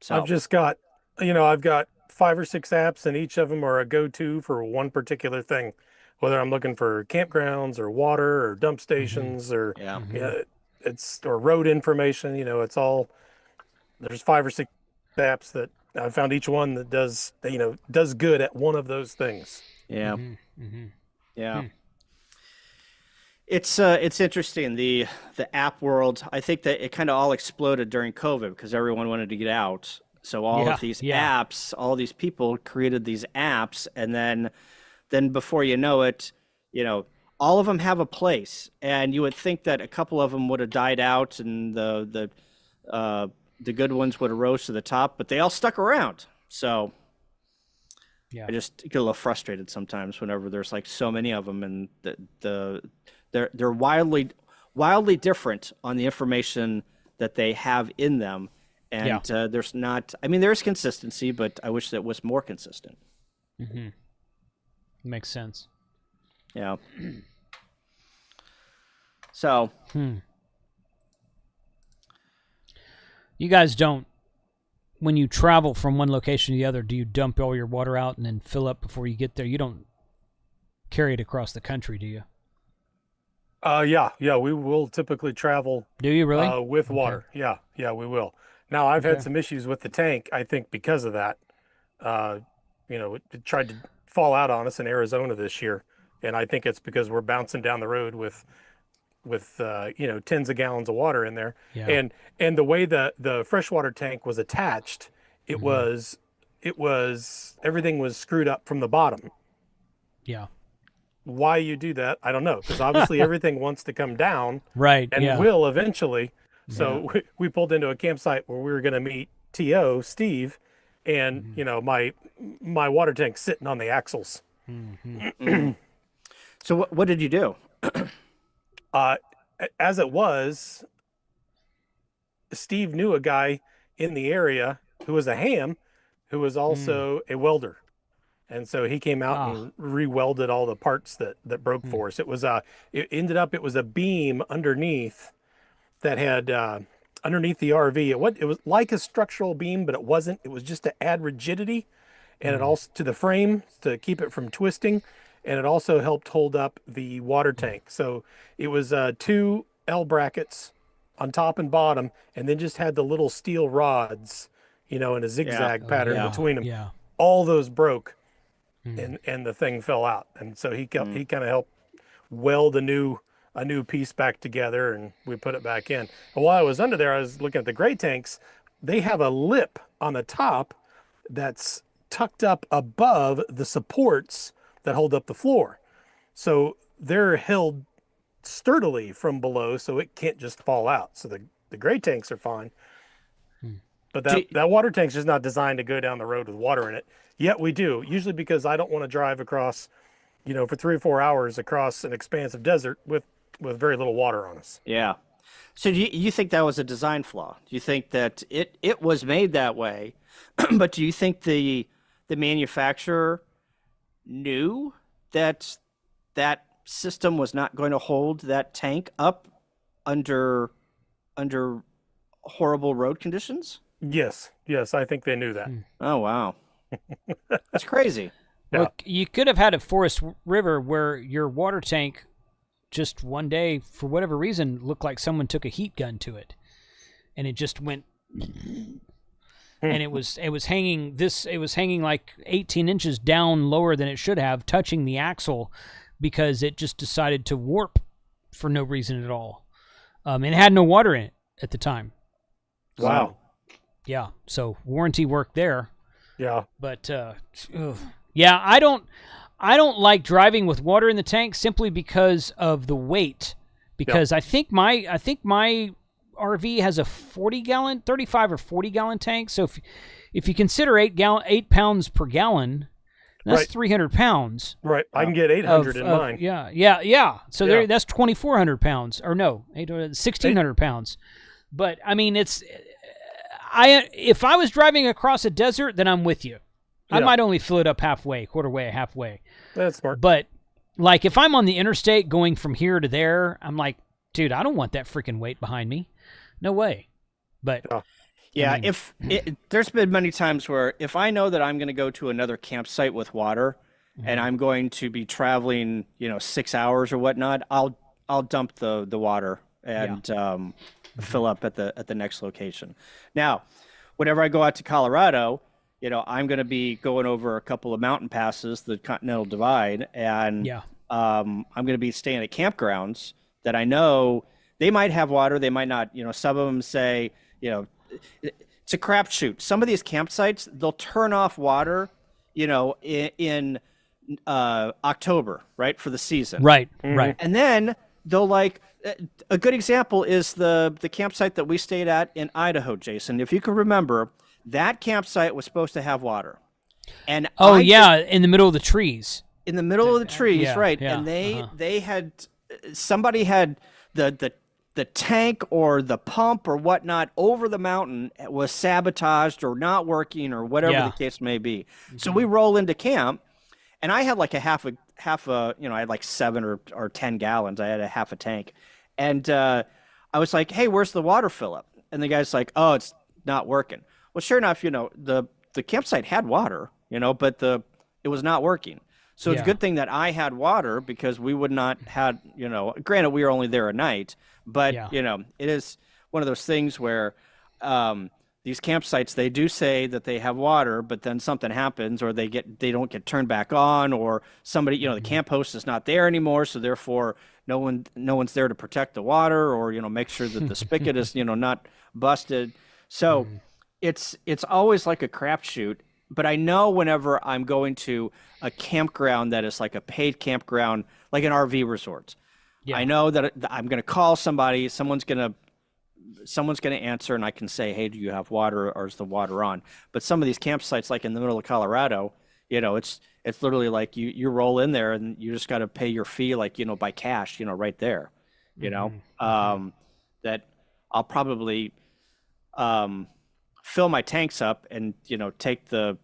So I've just got, I've got 5 or 6 apps, and each of them are a go-to for one particular thing, whether I'm looking for campgrounds or water or dump stations or or road information. It's all, there's 5 or 6 apps that I found each one that does good at one of those things. Yeah. Yeah. It's interesting, the app world. I think that it kind of all exploded during COVID because everyone wanted to get out. So all of these apps, all these people created these apps, and then before you know it, all of them have a place. And you would think that a couple of them would have died out, and the good ones would have rose to the top, but they all stuck around. So I just get a little frustrated sometimes whenever there's so many of them, and they're wildly different on the information that they have in them. And there's not, there's consistency, but I wish that was more consistent. Makes sense. Yeah. So. You guys don't, when you travel from one location to the other, do you dump all your water out and then fill up before you get there? You don't carry it across the country, do you? Yeah, we will typically travel. Do you really? With water. Yeah, we will. Now, I've had some issues with the tank, I think, because of that. It tried to fall out on us in Arizona this year, and I think it's because we're bouncing down the road with tens of gallons of water in there. And the way the freshwater tank was attached, it was everything was screwed up from the bottom. Yeah. Why you do that, I don't know, because obviously everything wants to come down, Right. and will eventually. So we pulled into a campsite where we were going to meet T.O. Steve, and my water tank sitting on the axles. So what did you do? As it was, Steve knew a guy in the area who was a ham, who was also a welder. And so he came out and re-welded all the parts that broke for us. It was it was a beam underneath that had underneath the RV. It was like a structural beam, but it wasn't. It was just to add rigidity, and it also to the frame to keep it from twisting, and it also helped hold up the water tank. So it was 2 L brackets on top and bottom, and then just had the little steel rods, in a zigzag pattern between them. Yeah. All those broke. And the thing fell out, and so he kind of helped weld a new piece back together, and we put it back in. And while I was under there, I was looking at the gray tanks. They have a lip on the top that's tucked up above the supports that hold up the floor, so they're held sturdily from below, so it can't just fall out. So the gray tanks are fine, but that water tank's just not designed to go down the road with water in it. Yet we do, usually because I don't want to drive across, for 3 or 4 hours across an expansive desert with very little water on us. Yeah. So do you think that was a design flaw? Do you think that it was made that way, but do you think the manufacturer knew that system was not going to hold that tank up under horrible road conditions? Yes, I think they knew that. Oh, wow. That's crazy. Look, you could have had a forest river where your water tank just one day, for whatever reason, looked like someone took a heat gun to it, and it just went, and it was hanging like 18 inches down lower than it should have, touching the axle, because it just decided to warp for no reason at all. It had no water in it at the time. Wow. Yeah, so warranty work there. Yeah. But yeah, I don't like driving with water in the tank simply because of the weight. Because I think my RV has a 35 or 40 gallon tank. So if you consider 8 pounds per gallon, that's 300 pounds. Right. I can get 800 in mine. Yeah. So that's 2,400 pounds, or no, 1,600 pounds. But I mean, if I was driving across a desert, then I'm with you. I might only fill it up halfway, quarter way, halfway. That's smart. But like if I'm on the interstate going from here to there, I'm like, dude, I don't want that freaking weight behind me. No way. But yeah, there's been many times where if I know that I'm going to go to another campsite with water, and I'm going to be traveling, 6 hours or whatnot, I'll dump the water and fill up at the next location. Now, whenever I go out to Colorado, I'm going to be going over a couple of mountain passes, the Continental Divide, and I'm going to be staying at campgrounds that I know they might have water, they might not. Some of them say, it's a crapshoot. Some of these campsites, they'll turn off water, in October, right, for the season. Right, right. And then they'll a good example is the campsite that we stayed at in Idaho, Jason. If you can remember, that campsite was supposed to have water. And in the middle of the trees. In the middle of the trees, right. Yeah, and they had, somebody had the tank or the pump or whatnot over the mountain was sabotaged or not working or whatever the case may be. So we roll into camp, and I had like a half a I had like 7 or 10 gallons. I had a half a tank. And I was like, hey, where's the water fill up? And the guy's like, oh, it's not working. Well, sure enough, the campsite had water, but it was not working. So it's a good thing that I had water, because we would not had, granted we were only there a night, but it is one of those things where these campsites, they do say that they have water, but then something happens, or they don't get turned back on, or somebody, the camp host is not there anymore, so therefore no one's there to protect the water, or make sure that the spigot is not busted. So it's always like a crapshoot. But I know whenever I'm going to a campground that is like a paid campground, like an RV resort, I know that I'm going to call somebody. Someone's going to answer, and I can say, "Hey, do you have water, or is the water on?" But some of these campsites, like in the middle of Colorado, it's literally like you roll in there and you just got to pay your fee, like by cash, right there. That I'll probably fill my tanks up and take the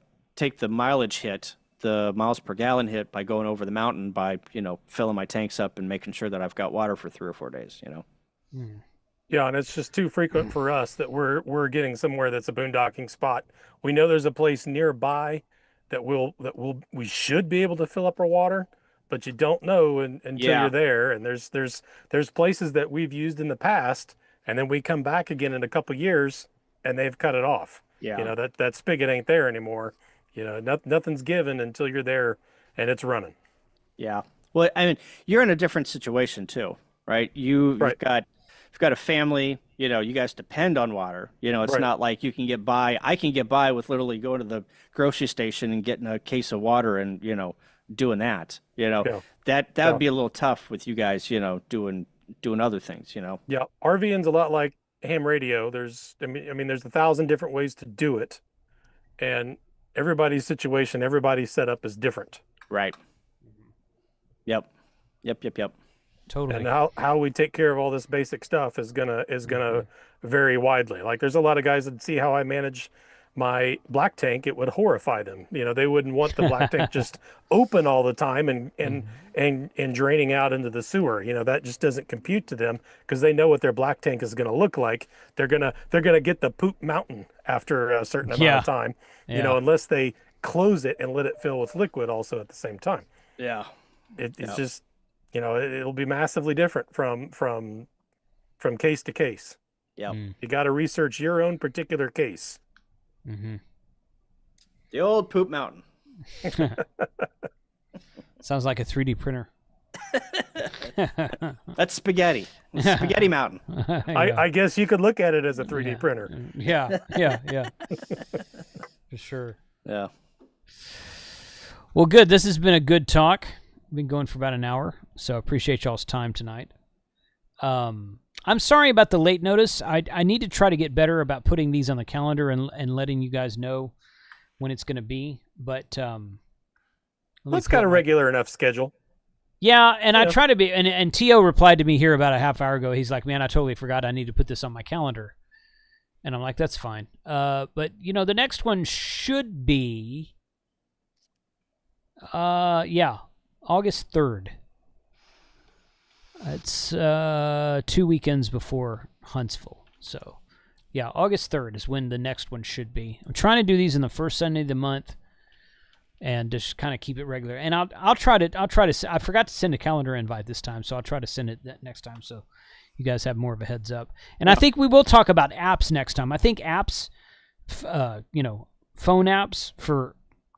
mileage hit, the miles per gallon hit, by going over the mountain, by filling my tanks up and making sure that I've got water for 3 or 4 days. Yeah, and it's just too frequent for us that we're getting somewhere that's a boondocking spot. We know there's a place nearby that we should be able to fill up our water, but you don't know until you're there. And there's places that we've used in the past, and then we come back again in a couple of years and they've cut it off. Yeah. That spigot ain't there anymore. Nothing's given until you're there and it's running. Yeah. Well, I mean, you're in a different situation too, right? You've got a family, you guys depend on water. It's not like you can get by. I can get by with literally going to the grocery station and getting a case of water and, doing that. That would be a little tough with you guys, doing other things, Yeah. RVing's a lot like ham radio. There's 1,000 different ways to do it. And everybody's situation, everybody's setup is different. Right. Yep. Totally. And how we take care of all this basic stuff is gonna vary widely. Like there's a lot of guys that see how I manage my black tank, it would horrify them. They wouldn't want the black tank just open all the time and draining out into the sewer. That just doesn't compute to them because they know what their black tank is going to look like. They're gonna get the poop mountain after a certain amount of time. Unless they close it and let it fill with liquid also at the same time. Yeah. It's just it'll be massively different from case to case. Yeah. You got to research your own particular case. The old poop mountain. Sounds like a 3D printer. That's spaghetti. Spaghetti mountain. I guess you could look at it as a 3D printer. Yeah. For sure. Yeah. Well, good. This has been a good talk. We've been going for about an hour, so I appreciate y'all's time tonight. I'm sorry about the late notice. I need to try to get better about putting these on the calendar and letting you guys know when it's going to be. But let's got a regular enough schedule. Yeah, and I try to be. And T.O. replied to me here about a half hour ago. He's like, "Man, I totally forgot I need to put this on my calendar." And I'm like, "That's fine." But the next one should be, August 3rd. It's 2 weekends before Huntsville. So, yeah, August 3rd is when the next one should be. I'm trying to do these in the first Sunday of the month and just kind of keep it regular. And I'll try to I forgot to send a calendar invite this time, so I'll try to send it that next time so you guys have more of a heads up. And I think we will talk about apps next time. I think apps, phone apps for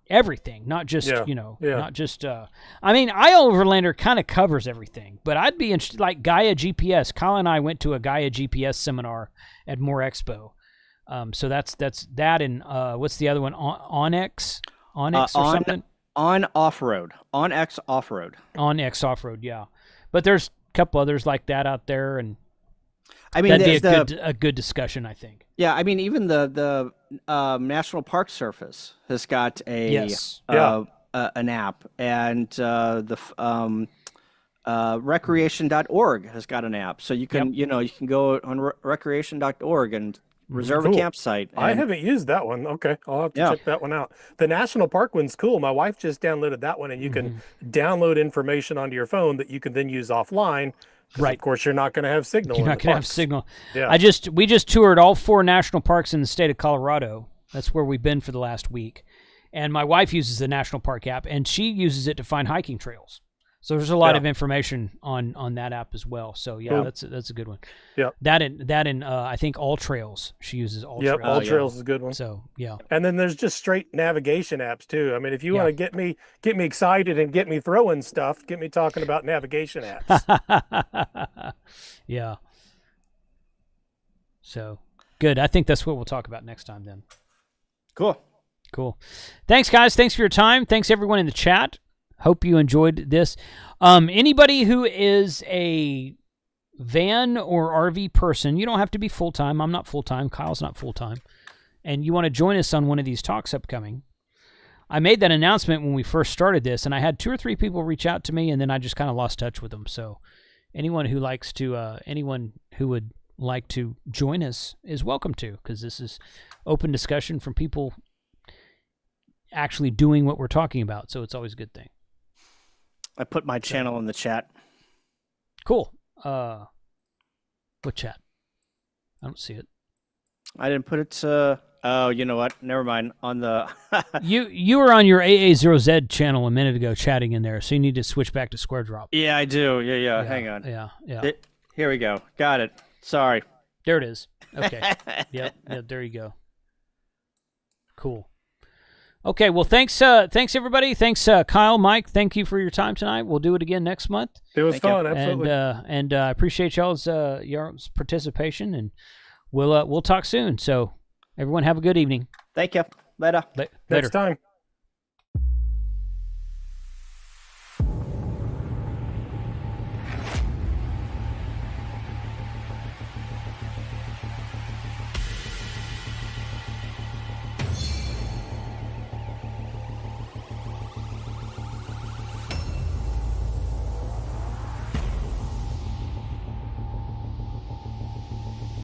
everything, not just not just iOverlander kind of covers everything, but I'd be interested, like Gaia GPS. Colin and I went to a Gaia GPS seminar at More Expo, so that's that. And what's the other one? Onyx or something? On off-road. OnX off-road. OnX off-road, yeah. But there's a couple others like that out there, and I mean, that'd be a good discussion, I think. Yeah, I mean, even the National Park Service has got an app, and the recreation.org has got an app. So you can you can go on recreation.org and reserve a campsite. I haven't used that one. Okay, I'll have to check that one out. The National Park one's cool. My wife just downloaded that one, and you can download information onto your phone that you can then use offline. Right. Of course, you're not going to have signal. You're not going to have signal. Yeah. We just toured all 4 national parks in the state of Colorado. That's where we've been for the last week. And my wife uses the National Park app, and she uses it to find hiking trails. So there's a lot of information on that app as well. So Cool. that's a good one. Yeah. That and I think All Trails. She uses All Trails. All Trails is a good one. So yeah. And then there's just straight navigation apps too. I mean, if you want to get me excited and get me throwing stuff, get me talking about navigation apps. Yeah. So Good. I think that's what we'll talk about next time then. Cool. Cool. Thanks, guys. Thanks for your time. Thanks, everyone in the chat. Hope you enjoyed this. Anybody who is a van or RV person, you don't have to be full-time. I'm not full-time. Kyle's not full-time. And you want to join us on one of these talks upcoming. I made that announcement when we first started this, and I had 2 or 3 people reach out to me, and then I just kind of lost touch with them. So anyone who would like to join us is welcome to, because this is open discussion from people actually doing what we're talking about. So it's always a good thing. I put my channel in the chat. Cool. What chat? I don't see it. I didn't put it to... Oh, you know what? Never mind. On the... You were on your AA0Z channel a minute ago chatting in there, so you need to switch back to Square Drop. Yeah, I do. Yeah. Hang on. Yeah. Here we go. Got it. Sorry. There it is. Okay. Yep, there you go. Cool. Okay, well, thanks everybody. Thanks, Kyle, Mike. Thank you for your time tonight. We'll do it again next month. It was fun, absolutely. And I appreciate y'all's participation, and we'll talk soon. So everyone have a good evening. Thank you. Later. Next time.